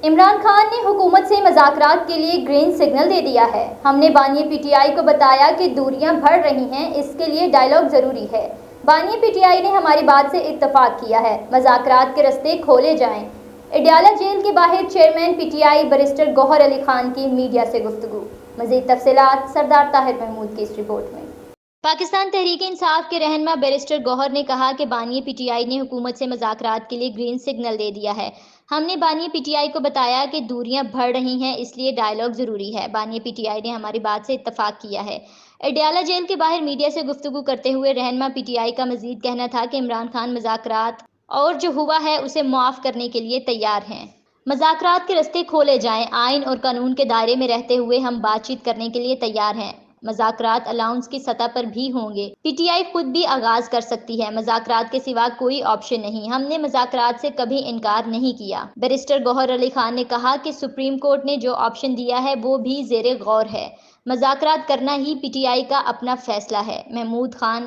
عمران خان نے حکومت سے مذاکرات کے لیے گرین سگنل دے دیا ہے۔ ہم نے بانی پی ٹی آئی کو بتایا کہ دوریاں بڑھ رہی ہیں، اس کے لیے ڈائیلاگ ضروری ہے۔ بانی پی ٹی آئی نے ہماری بات سے اتفاق کیا ہے، مذاکرات کے رستے کھولے جائیں۔ اڈیالہ جیل کے باہر chairman P T I barrister Gohar Ali Khan کی میڈیا سے گفتگو۔ مزید تفصیلات سردار طاہر محمود کی اس رپورٹ میں۔ پاکستان تحریک انصاف کے رہنما بیرسٹر گوہر نے کہا کہ بانی پی ٹی آئی نے حکومت سے مذاکرات کے لیے گرین سگنل دے دیا ہے۔ ہم نے بانی پی ٹی آئی کو بتایا کہ دوریاں بڑھ رہی ہیں، اس لیے ڈائیلاگ ضروری ہے۔ بانی پی ٹی آئی نے ہماری بات سے اتفاق کیا ہے۔ اڈیالہ جیل کے باہر میڈیا سے گفتگو کرتے ہوئے رہنما پی ٹی آئی کا مزید کہنا تھا کہ عمران خان مذاکرات اور جو ہوا ہے اسے معاف کرنے کے لیے تیار ہیں۔ مذاکرات کے رستے کھولے جائیں، آئین اور قانون کے دائرے میں رہتے ہوئے ہم بات چیت کرنے کے لیے تیار ہیں۔ مذاکرات الاؤنس کی سطح پر بھی ہوں گے۔ پی ٹی آئی خود بھی آغاز کر سکتی ہے، مذاکرات کے سوا کوئی آپشن نہیں۔ ہم نے مذاکرات سے کبھی انکار نہیں کیا۔ بیرسٹر گوہر علی خان نے کہا کہ سپریم کورٹ نے جو آپشن دیا ہے وہ بھی زیر غور ہے۔ مذاکرات کرنا ہی پی ٹی آئی کا اپنا فیصلہ ہے۔ محمود خان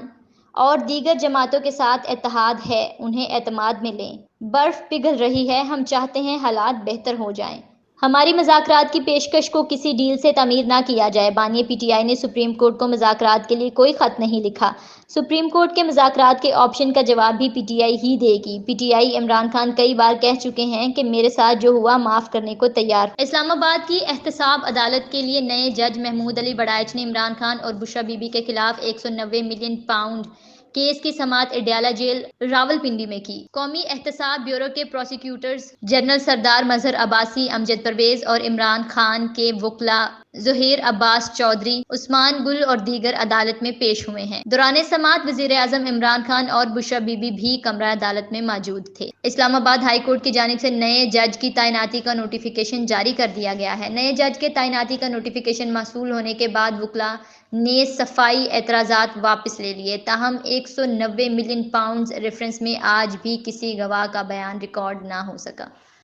اور دیگر جماعتوں کے ساتھ اتحاد ہے، انہیں اعتماد میں لیں۔ برف پگھل رہی ہے، ہم چاہتے ہیں حالات بہتر ہو جائیں۔ ہماری مذاکرات کی پیشکش کو کسی ڈیل سے تعمیر نہ کیا جائے۔ بانی پی ٹی آئی نے سپریم کورٹ کو مذاکرات کے لیے کوئی خط نہیں لکھا۔ سپریم کورٹ کے مذاکرات کے آپشن کا جواب بھی پی ٹی آئی ہی دے گی۔ پی ٹی آئی عمران خان کئی بار کہہ چکے ہیں کہ میرے ساتھ جو ہوا معاف کرنے کو تیار ہوں۔ اسلام آباد کی احتساب عدالت کے لیے نئے جج محمود علی بڑائچ نے عمران خان اور بشریٰ بی بی کے خلاف 190 ملین پاؤنڈ کیس کی سماعت اڈیالہ جیل راولپنڈی میں کی۔ قومی احتساب بیورو کے پراسیکیوٹرز جنرل سردار مظہر عباسی، امجد پرویز اور عمران خان کے وکلاء ظہیر عباس چودھری، عثمان گل اور دیگر عدالت میں پیش ہوئے ہیں۔ دوران سماعت وزیر اعظم عمران خان اور بشریٰ بی بی بھی کمرہ عدالت میں موجود تھے۔ اسلام آباد ہائی کورٹ کی جانب سے نئے جج کی تعیناتی کا نوٹیفکیشن جاری کر دیا گیا ہے۔ نئے جج کے تعیناتی کا نوٹیفکیشن موصول ہونے کے بعد وکلاء نے صفائی اعتراضات واپس لے لیے، تاہم 190 ملین پاؤنڈز ریفرنس میں آج بھی کسی گواہ کا بیان ریکارڈ نہ ہو سکا۔